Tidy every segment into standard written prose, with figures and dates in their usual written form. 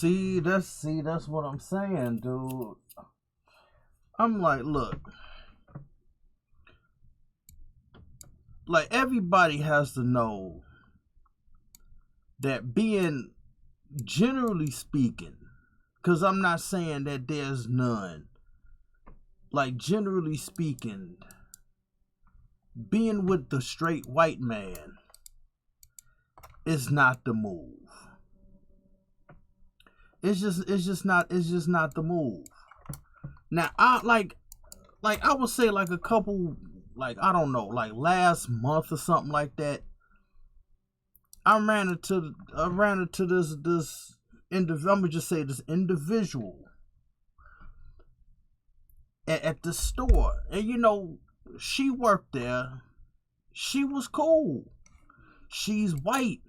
That's what I'm saying, dude. I'm like, look, like everybody has to know that being, generally speaking, because I'm not saying that there's none, like generally speaking, being with the straight white man is not the move. It's just not the move. Now I like I would say like a couple, like I don't know, like last month or something like that. I ran into this individual. I'm gonna just say this individual at the store, and you know, she worked there. She was cool. She's white.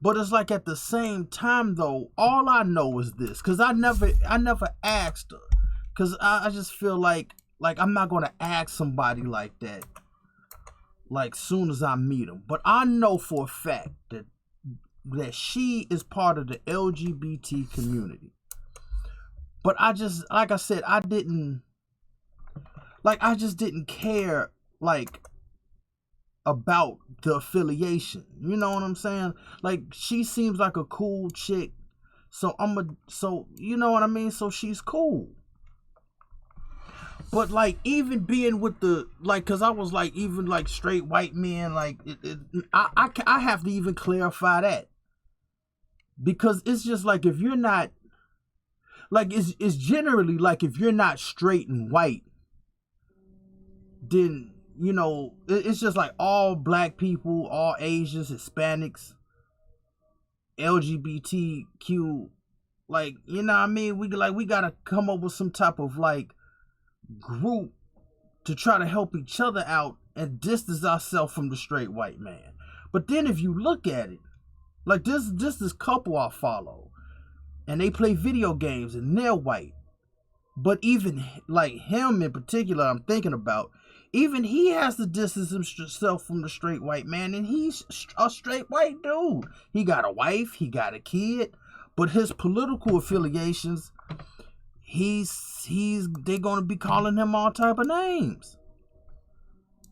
But it's like at the same time though, all I know is this, because I never asked her, because I just feel like I'm not gonna ask somebody like that like soon as I meet them. But I know for a fact that she is part of the LGBT community. But I just, like I said, I just didn't care like about the affiliation. You know what I'm saying? Like she seems like a cool chick. So you know what I mean? So she's cool. But like even being with the, like, cause I was like, even like straight white men, like I have to even clarify that. Because it's just like, if you're not, like it's generally like, if you're not straight and white, then, you know, it's just like all black people, all Asians, Hispanics, LGBTQ, like, you know what I mean? We gotta come up with some type of like group to try to help each other out and distance ourselves from the straight white man. But then if you look at it, like this couple I follow, and they play video games and they're white. But even like him in particular, I'm thinking about, even he has to distance himself from the straight white man, and he's a straight white dude. He got a wife, he got a kid, but his political affiliations, they're gonna be calling him all type of names.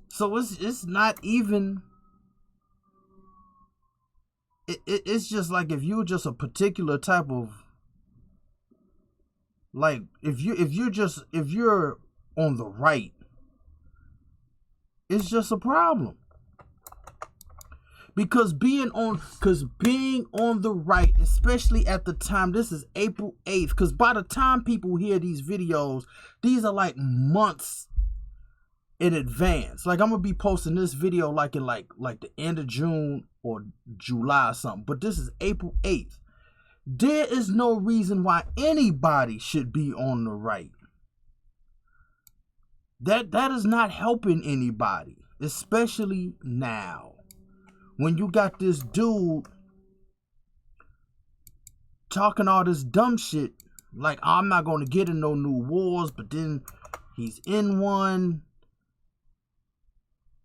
So it's not even. It's just like, if you're just a particular type of, like, if you're on the right, it's just a problem. Because being on the right, especially at the time, this is April 8th, because by the time people hear these videos, these are like months in advance. Like, I'm gonna be posting this video like in like the end of June or July or something, but this is April 8th. There is no reason why anybody should be on the right. That is not helping anybody, especially now, when you got this dude talking all this dumb shit, like, I'm not gonna get in no new wars, but then he's in one.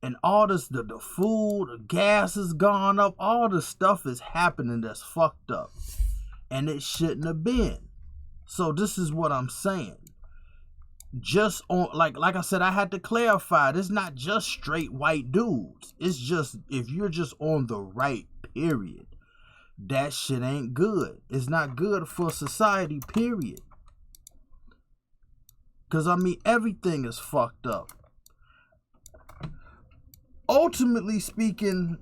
And all this, the food, the gas has gone up. All this stuff is happening that's fucked up. And it shouldn't have been. So this is what I'm saying. Just on, like I said, I had to clarify. It's not just straight white dudes. It's just, if you're just on the right, period, that shit ain't good. It's not good for society, period. Because, I mean, everything is fucked up. Ultimately speaking,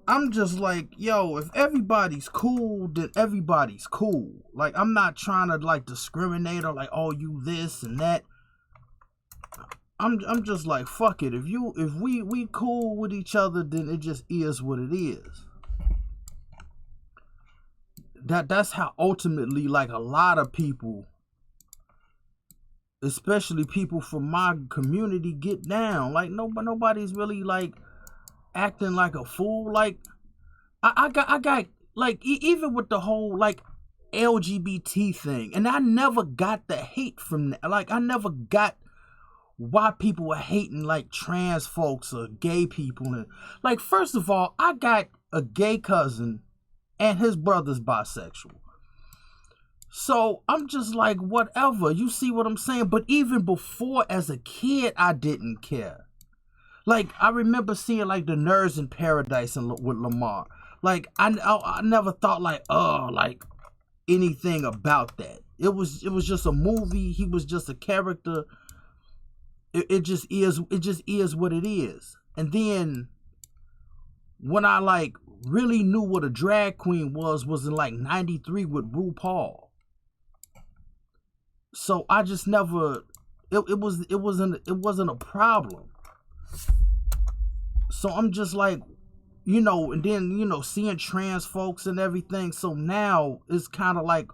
I'm just like, yo, if everybody's cool, then everybody's cool. Like, I'm not trying to like discriminate or like, oh, you this and that. I'm just like, fuck it. If we cool with each other, then it just is what it is. That's how ultimately, like, a lot of people, especially people from my community, get down. Like, nobody's really like acting like a fool. Like, I got like, even with the whole like LGBT thing, and I never got the hate from that. Like, I never got why people were hating like trans folks or gay people. And like, first of all, I got a gay cousin and his brother's bisexual. So I'm just like, whatever. You see what I'm saying? But even before, as a kid, I didn't care. Like, I remember seeing like the Nerds in Paradise with Lamar. Like, I never thought like anything about that. It was just a movie. He was just a character. It just is what it is. And then when I like really knew what a drag queen was in like 93 with RuPaul. So I just never it wasn't a problem. So I'm just like, and then seeing trans folks and everything. So now it's kind of like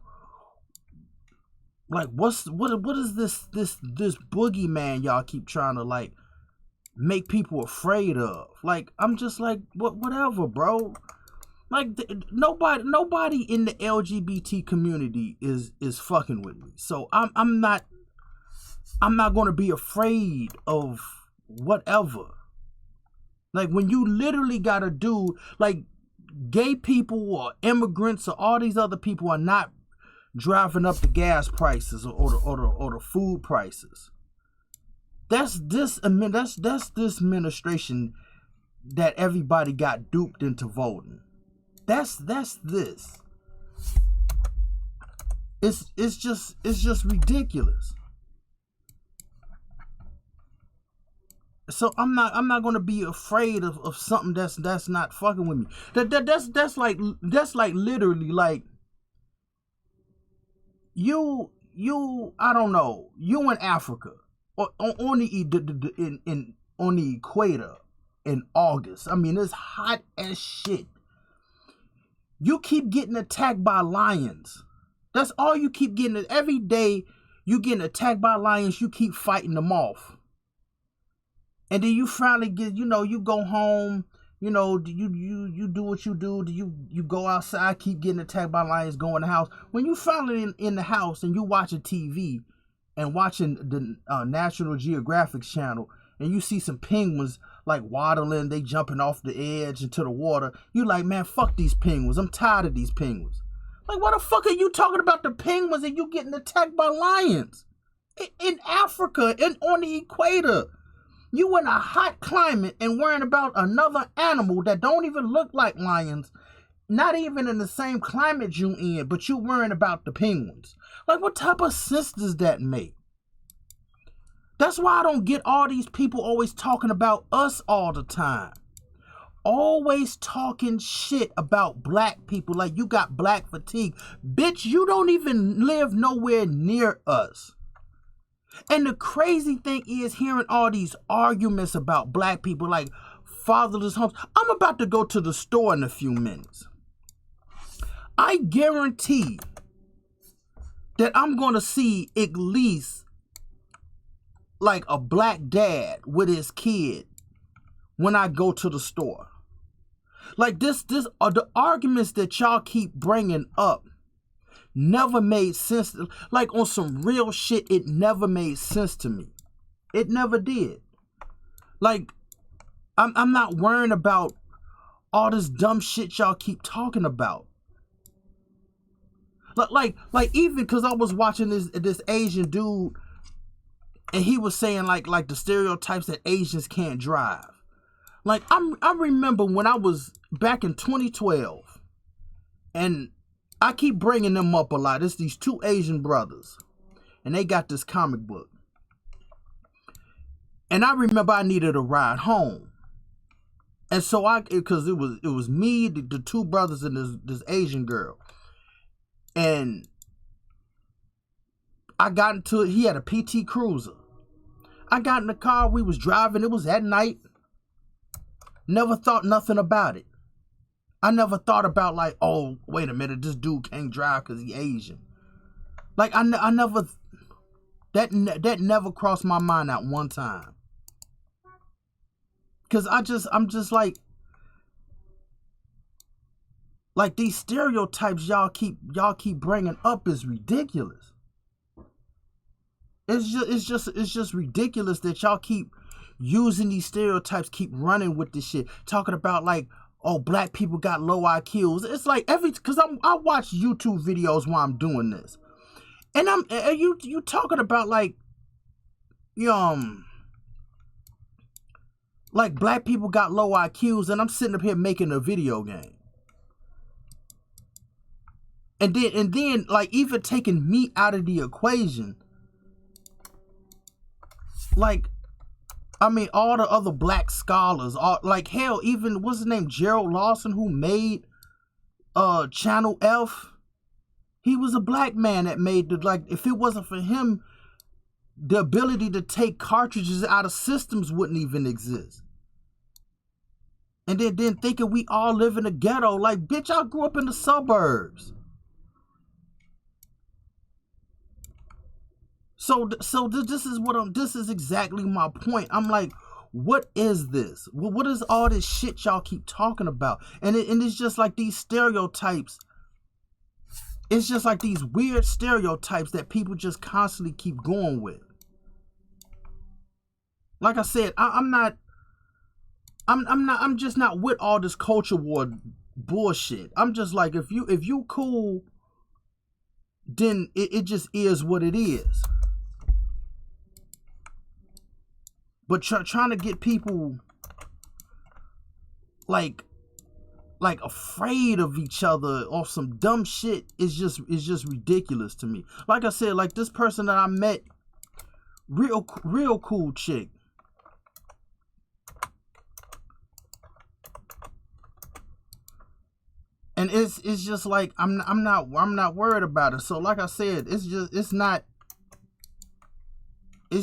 what is this boogeyman y'all keep trying to like make people afraid of? Like, I'm just like, whatever, bro. Like, nobody in the LGBT community is fucking with me. So I'm not going to be afraid of whatever. Like, when you literally got to do, like, gay people or immigrants or all these other people are not driving up the gas prices or the food prices. That's this administration that everybody got duped into voting. That's this. It's just ridiculous. So I'm not gonna be afraid of something that's not fucking with me. That's like literally like you I don't know, you in Africa or on the equator in August. I mean, it's hot as shit. You keep getting attacked by lions. That's all you keep getting. Every day you getting attacked by lions, you keep fighting them off. And then you finally get, you go home, you do what you do. You go outside, keep getting attacked by lions, go in the house. When you finally in the house and you watching TV and watching the National Geographic channel and you see some penguins like waddling, they jumping off the edge into the water, you like, man, fuck these penguins. I'm tired of these penguins. Like, what the fuck are you talking about the penguins and you getting attacked by lions? In Africa and on the equator. You in a hot climate and worrying about another animal that don't even look like lions, not even in the same climate you in, but you worrying about the penguins. Like, what type of sense does that make? That's why I don't get all these people always talking about us all the time. Always talking shit about black people like you got black fatigue. Bitch, you don't even live nowhere near us. And the crazy thing is hearing all these arguments about black people like fatherless homes. I'm about to go to the store in a few minutes. I guarantee that I'm going to see at least like a black dad with his kid when I go to the store. Like this are the arguments that y'all keep bringing up. Never made sense. Like, on some real shit, it never made sense to me. It never did. Like, I'm not worrying about all this dumb shit y'all keep talking about. Like even because I was watching this Asian dude, and he was saying like the stereotypes that Asians can't drive. Like, I remember when I was back in 2012, and I keep bringing them up a lot. It's these two Asian brothers, and they got this comic book. And I remember I needed a ride home, and so because it was me, the two brothers, and this Asian girl, and I got into it. He had a PT Cruiser. I got in the car. We was driving. It was at night. Never thought nothing about it. I never thought about like, oh, wait a minute, this dude can't drive because he Asian. Like, I never, that never crossed my mind at one time. Because I'm just like these stereotypes y'all keep bringing up is ridiculous. It's just ridiculous that y'all keep using these stereotypes, keep running with this shit, talking about like, oh, black people got low IQs. It's like because I watch YouTube videos while I'm doing this, and you talking about like like black people got low IQs, and I'm sitting up here making a video game, and then like even taking me out of the equation, like. I mean, all the other black scholars, like hell, even what's his name, Gerald Lawson, who made Channel F. He was a black man that made the, like, if it wasn't for him, the ability to take cartridges out of systems wouldn't even exist. And then thinking we all live in a ghetto, like, bitch, I grew up in the suburbs. So this is exactly my point. I'm like, what is this? What is all this shit y'all keep talking about? And it's just like these stereotypes. It's just like these weird stereotypes that people just constantly keep going with. Like I said, I'm just not with all this culture war bullshit. I'm just like, if you cool, then it just is what it is. But trying to get people like afraid of each other or some dumb shit is just ridiculous to me. Like I said, like this person that I met, real cool chick. And it's just like I'm not worried about it. So like I said, it's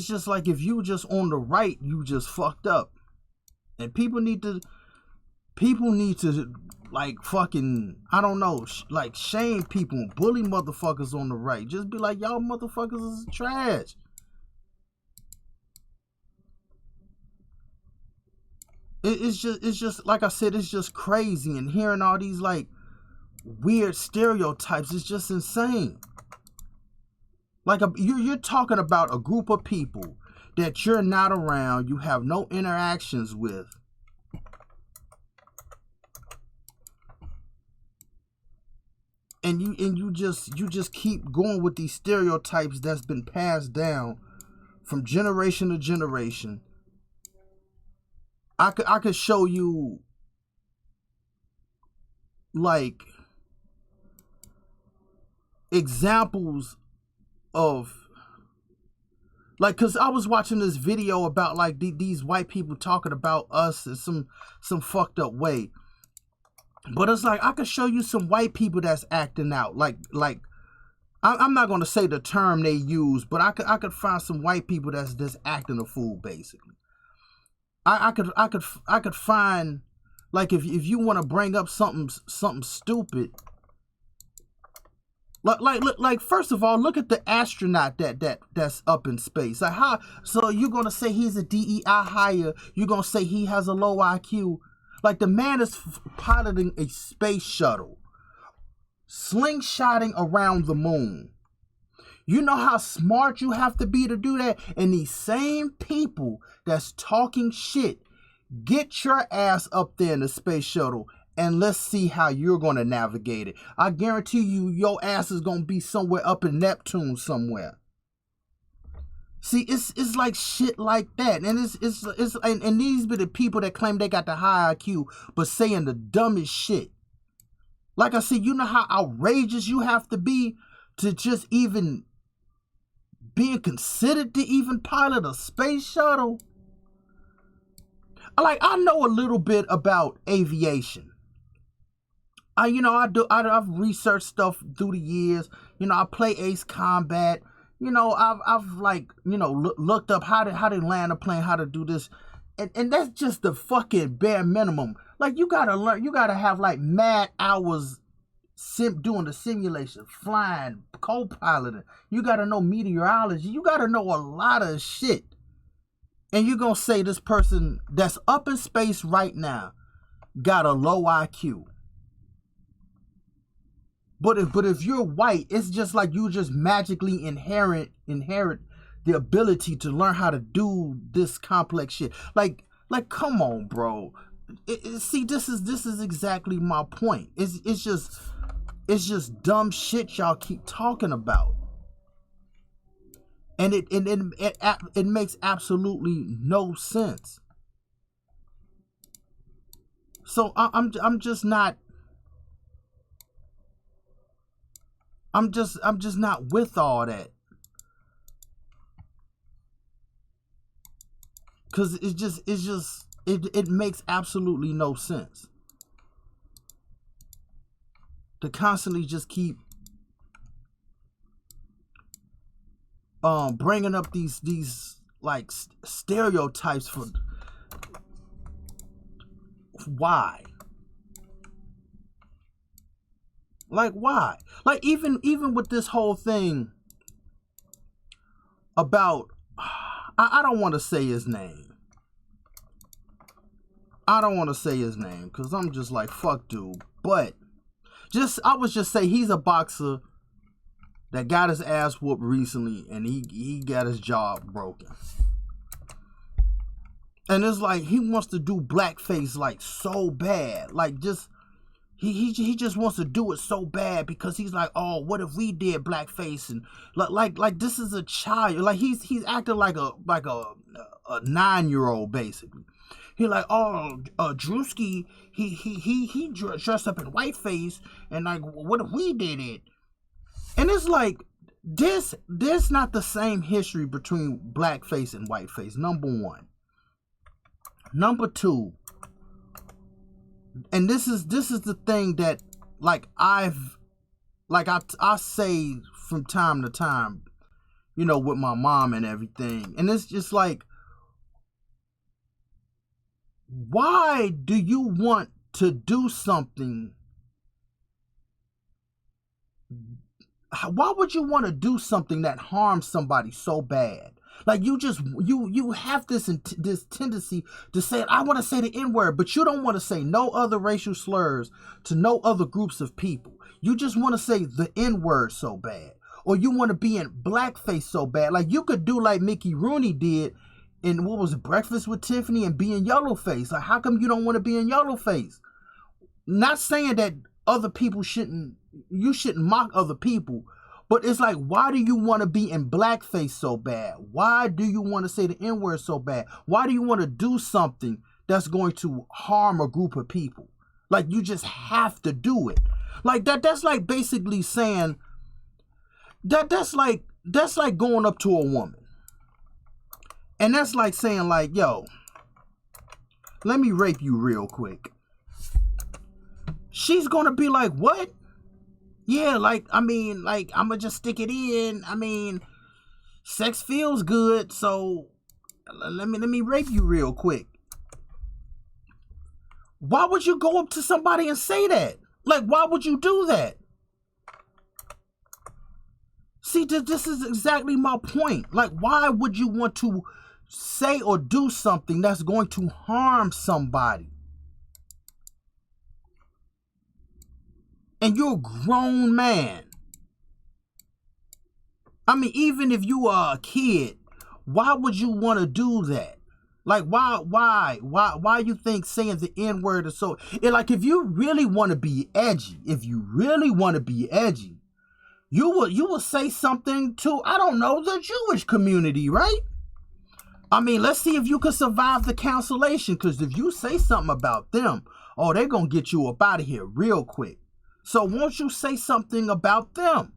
just like if you just on the right, you just fucked up. And people need to like fucking, I don't know, like shame people and bully motherfuckers on the right. Just be like, y'all motherfuckers is trash. It's just like I said, it's just crazy. And hearing all these like weird stereotypes is just insane. Like you're talking about a group of people that you're not around, you have no interactions with. And you just keep going with these stereotypes that's been passed down from generation to generation. I could show you like examples of like, cause I was watching this video about like these white people talking about us in some fucked up way, but it's like I could show you some white people that's acting out like I'm not gonna say the term they use, but I could find some white people that's just acting a fool basically. I could find like if you want to bring up something stupid. Like first of all, look at the astronaut that's up in space. Like how? So you're gonna say he's a DEI hire? You're gonna say he has a low IQ? Like the man is piloting a space shuttle, slingshotting around the moon. You know how smart you have to be to do that? And these same people that's talking shit, get your ass up there in the space shuttle and let's see how you're going to navigate it. I guarantee you, your ass is going to be somewhere up in Neptune somewhere. See, it's like shit like that. And and these be the people that claim they got the high IQ, but saying the dumbest shit. Like I said, you know how outrageous you have to be to just even being considered to even pilot a space shuttle? Like, I know a little bit about aviation. I've researched stuff through the years. I play Ace Combat. I've looked up how to land a plane, how to do this. And that's just the fucking bare minimum. Like, you gotta learn, you gotta have like mad hours doing the simulation, flying, co-piloting. You gotta know meteorology. You gotta know a lot of shit. And you're gonna say this person that's up in space right now got a low IQ. But if you're white, it's just like you just magically inherit the ability to learn how to do this complex shit. Like come on, bro. See, this is exactly my point. It's just dumb shit y'all keep talking about, and it makes absolutely no sense. So I'm just not with all that, because it makes absolutely no sense to constantly just keep bringing up these like stereotypes for why. Like, why? Like, even with this whole thing about, I don't want to say his name. I don't want to say his name because I'm just like, fuck dude. But I would just say he's a boxer that got his ass whooped recently, and he got his jaw broken. And it's like he wants to do blackface like so bad, like just he just wants to do it so bad because he's like, oh, what if we did blackface? And like this is a child, like he's acting like a 9-year-old basically. He like, oh, Drewski, he dressed up in whiteface, and like, what if we did it? And it's like, there's not the same history between blackface and whiteface. Number one. Number two. And this is the thing that I say from time to time, you know, with my mom and everything. And it's just like, why do you want to do something? Why would you want to do something that harms somebody so bad? Like, you have this tendency to say, I want to say the N-word, but you don't want to say no other racial slurs to no other groups of people. You just want to say the N-word so bad. Or you want to be in blackface so bad. Like, you could do like Mickey Rooney did in, what was it, Breakfast with Tiffany, and be in yellowface. Like, how come you don't want to be in yellowface? Not saying that other people you shouldn't mock other people. But it's like, why do you want to be in blackface so bad? Why do you want to say the N-word so bad? Why do you want to do something that's going to harm a group of people? Like, you just have to do it. Like, that's like basically saying, that's like going up to a woman. And that's like saying, like, yo, let me rape you real quick. She's going to be like, what? Yeah, like, I mean, like, I'm going to just stick it in. I mean, sex feels good, so let me rape you real quick. Why would you go up to somebody and say that? Like, why would you do that? See, this is exactly my point. Like, why would you want to say or do something that's going to harm somebody? And you're a grown man. I mean, even if you are a kid, why would you want to do that? Like, why you think saying the N-word is so... Like, if you really want to be edgy, you will say something to, I don't know, the Jewish community, right? I mean, let's see if you can survive the cancellation, because if you say something about them, oh, they're going to get you up out of here real quick. So won't you say something about them?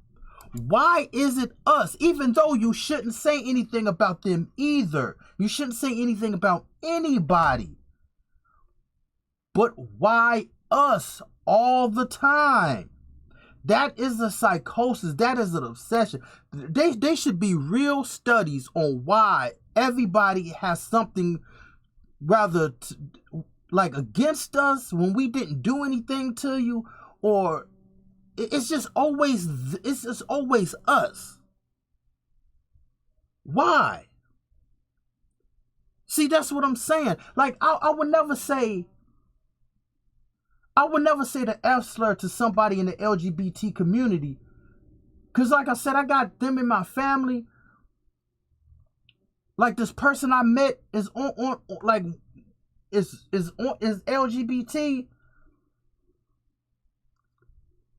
Why is it us? Even though you shouldn't say anything about them either. You shouldn't say anything about anybody. But why us all the time? That is a psychosis. That is an obsession. They should be real studies on why everybody has something rather like against us when we didn't do anything to you. Or it's just always us. Why? See, that's what I'm saying. Like, I would never say the F slur to somebody in the LGBT community. Because like I said, I got them in my family. Like, this person I met is on like is LGBT.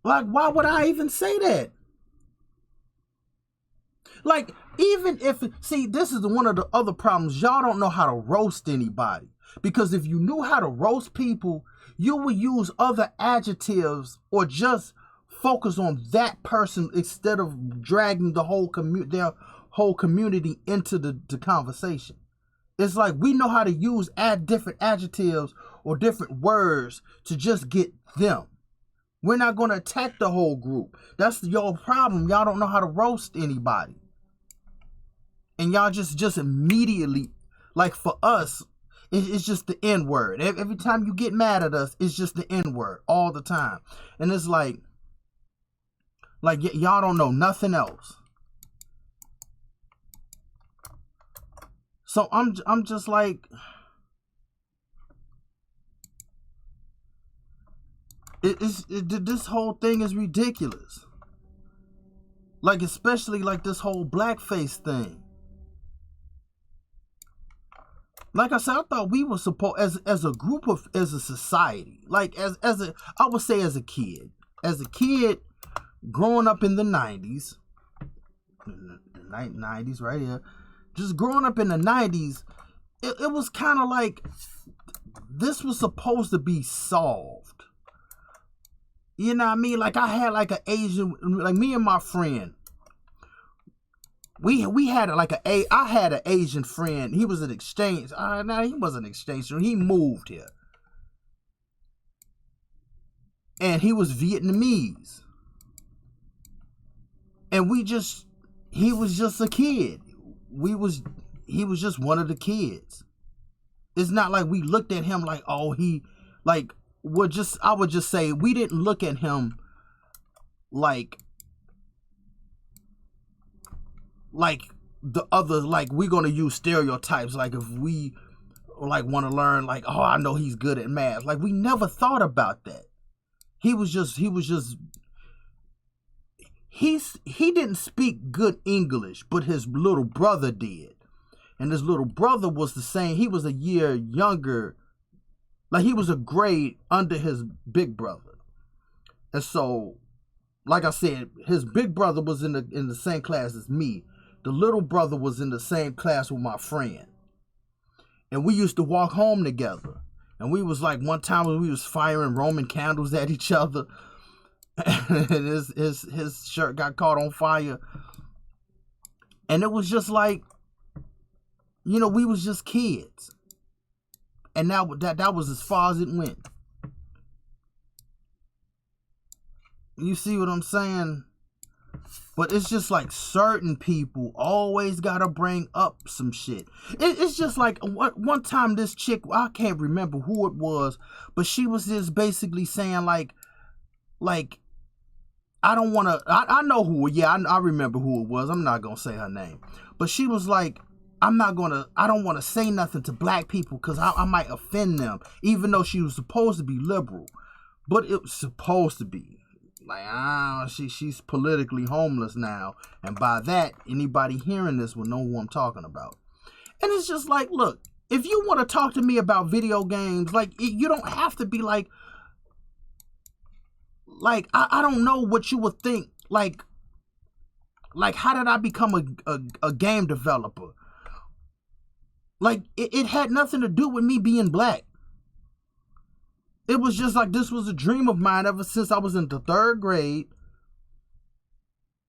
Like, why would I even say that? Like, even if, see, this is one of the other problems. Y'all don't know how to roast anybody. Because if you knew how to roast people, you would use other adjectives or just focus on that person instead of dragging the whole their whole community into the conversation. It's like we know how to add different adjectives or different words to just get them. We're not going to attack the whole group. That's your problem. Y'all don't know how to roast anybody. And y'all just immediately, like for us, it's just the N word. Every time you get mad at us, it's just the N word all the time. And it's like y'all don't know nothing else. So I'm just like, this whole thing is ridiculous. Like, especially like this whole blackface thing. Like I said, I thought we were supposed, as a group of, as a society, like I would say as a kid growing up in the 90s, right here, just growing up in the 90s, it was kind of like this was supposed to be solved. You know what I mean? Like I had like an Asian, like me and my friend, we had I had an Asian friend. He was an exchange. No, he wasn't an exchange student. He moved here. And he was Vietnamese. And he was just a kid. He was just one of the kids. It's not like we looked at him like, oh, I would just say we didn't look at him like the other, like we're gonna use stereotypes, like if we like want to learn, like, oh, I know he's good at math. Like we never thought about that. He didn't speak good English, but his little brother did. And his little brother was the same. He was a year younger. Like he was a grade under his big brother. And so, like I said, his big brother was in the same class as me. The little brother was in the same class with my friend. And we used to walk home together. And we was like, one time we was firing Roman candles at each other. And his shirt got caught on fire. And it was just like, you know, we was just kids. And now that was as far as it went. You see what I'm saying? But it's just like certain people always gotta bring up some shit. It's just like one time this chick, I can't remember who it was, but she was just basically saying like I don't want to, I know who, yeah, I remember who it was. I'm not going to say her name. But she was like, I don't want to say nothing to black people because I might offend them, even though she was supposed to be liberal. But it was supposed to be. Like, she's politically homeless now. And by that, anybody hearing this will know who I'm talking about. And it's just like, look, if you want to talk to me about video games, like, you don't have to be like I don't know what you would think. Like how did I become a game developer? Like, it had nothing to do with me being black. It was just like, this was a dream of mine ever since I was in the 3rd grade.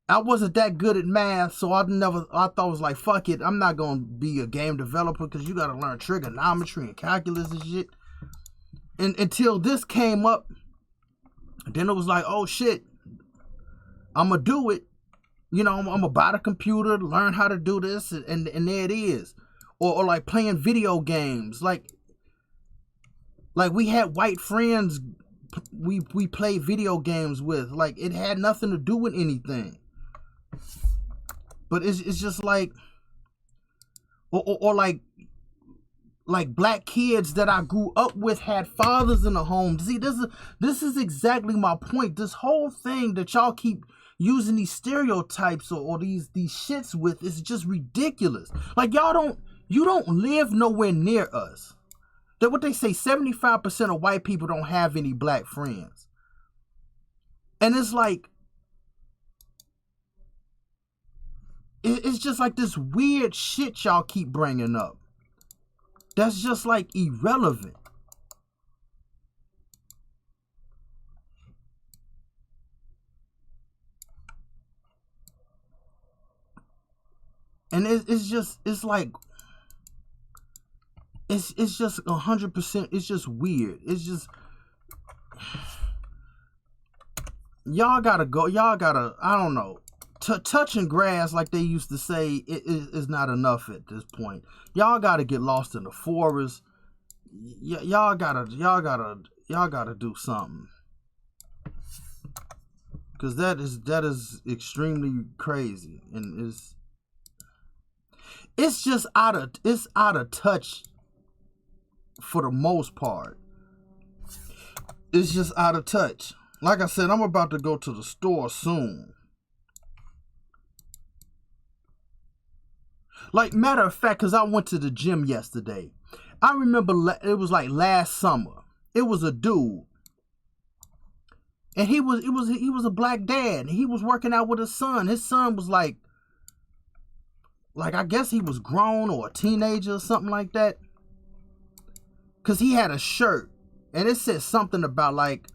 I wasn't that good at math, so I thought it was like, fuck it, I'm not going to be a game developer because you got to learn trigonometry and calculus and shit. And until this came up, then it was like, oh shit, I'm going to do it. You know, I'm going to buy the computer, learn how to do this, and there it is. Or like playing video games. Like we had white friends we played video games with. Like, it had nothing to do with anything. But it's just like, or like black kids that I grew up with had fathers in the home. See, this is exactly my point. This whole thing that y'all keep using these stereotypes or these shits with is just ridiculous. Like, you don't live nowhere near us. what they say, 75% of white people don't have any black friends. And it's like, it's just like this weird shit y'all keep bringing up. That's just like irrelevant. And it's just 100%. It's just weird. It's just, y'all gotta go. Y'all gotta, I don't know. Touching grass, like they used to say, is not enough at this point. Y'all gotta get lost in the forest. Y'all gotta do something. Cause that is extremely crazy, and it's just out of touch for the most part. It's just out of touch. Like I said, I'm about to go to the store soon. Like, matter of fact, because I went to the gym yesterday. I remember it was like last summer. It was a dude. And he was a black dad. He was working out with his son. His son was like I guess he was grown or a teenager or something like that. Cause he had a shirt and it said something about like,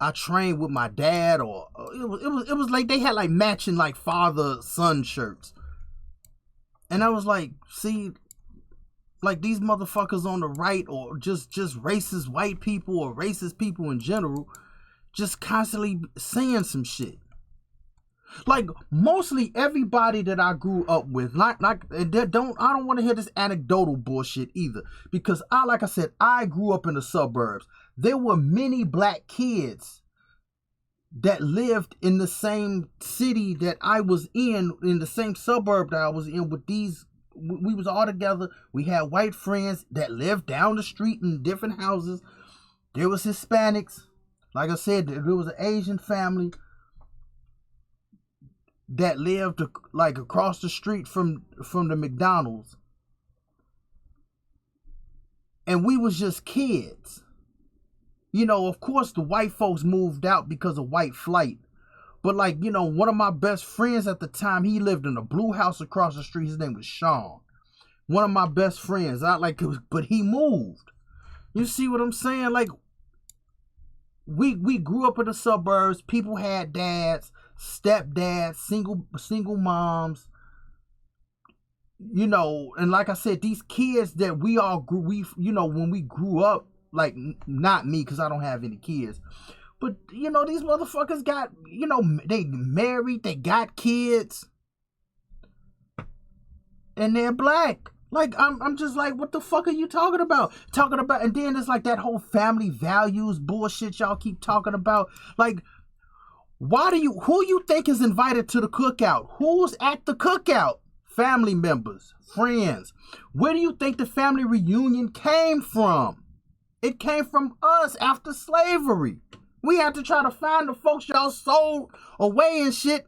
I trained with my dad, or it was like they had like matching like father-son shirts. And I was like, see, like these motherfuckers on the right, or just racist white people or racist people in general, just constantly saying some shit. Like mostly everybody that I grew up with, I don't want to hear this anecdotal bullshit either, because like I said, I grew up in the suburbs. There were many black kids that lived in the same city that I was in the same suburb that I was in with these. We was all together. We had white friends that lived down the street in different houses. There was Hispanics. Like I said, there was an Asian family that lived like across the street from the McDonald's. And we was just kids. You know, of course, the white folks moved out because of white flight. But like, you know, one of my best friends at the time, he lived in a blue house across the street. His name was Sean. One of my best friends. But he moved. You see what I'm saying? Like, we grew up in the suburbs. People had dads, stepdads, single moms. You know, and like I said, these kids that we all grew, when we grew up, like, not me, because I don't have any kids. But, you know, these motherfuckers got, you know, they married, they got kids. And they're black. Like, I'm just like, what the fuck are you talking about? And then it's like that whole family values bullshit y'all keep talking about. Like, who you think is invited to the cookout? Who's at the cookout? Family members, friends. Where do you think the family reunion came from? It came from us after slavery. We had to try to find the folks y'all sold away and shit.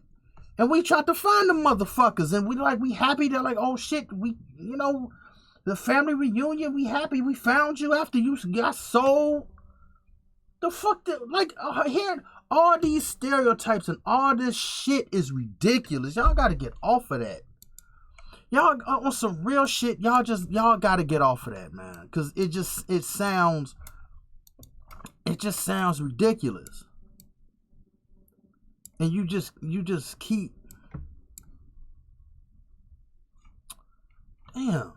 And we tried to find the motherfuckers. And we happy. They're like, oh shit, the family reunion, we happy we found you after you got sold. The fuck, hearing all these stereotypes and all this shit is ridiculous. Y'all gotta get off of that. Y'all on some real shit, y'all gotta get off of that, man. Cause it just sounds ridiculous. And you just keep, damn.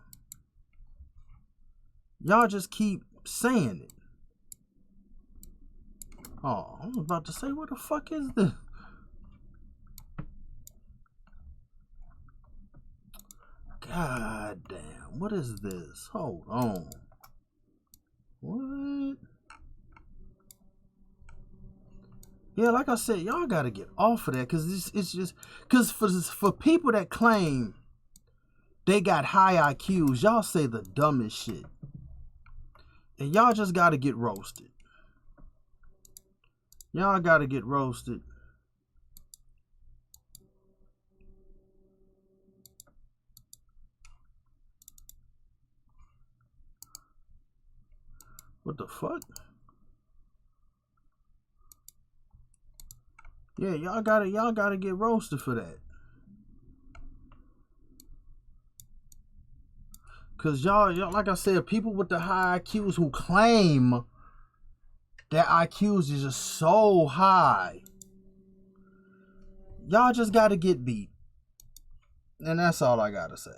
Y'all just keep saying it. Oh, I was about to say, what the fuck is this? God damn, what is this? Hold on. What? Yeah, like I said, y'all gotta get off of that, because it's just, because for people that claim they got high IQs, y'all say the dumbest shit. And y'all just gotta get roasted. Y'all gotta get roasted. What the fuck? Yeah, y'all gotta get roasted for that. Cause y'all, like I said, people with the high IQs who claim that IQs is just so high, y'all just gotta get beat. And that's all I gotta say.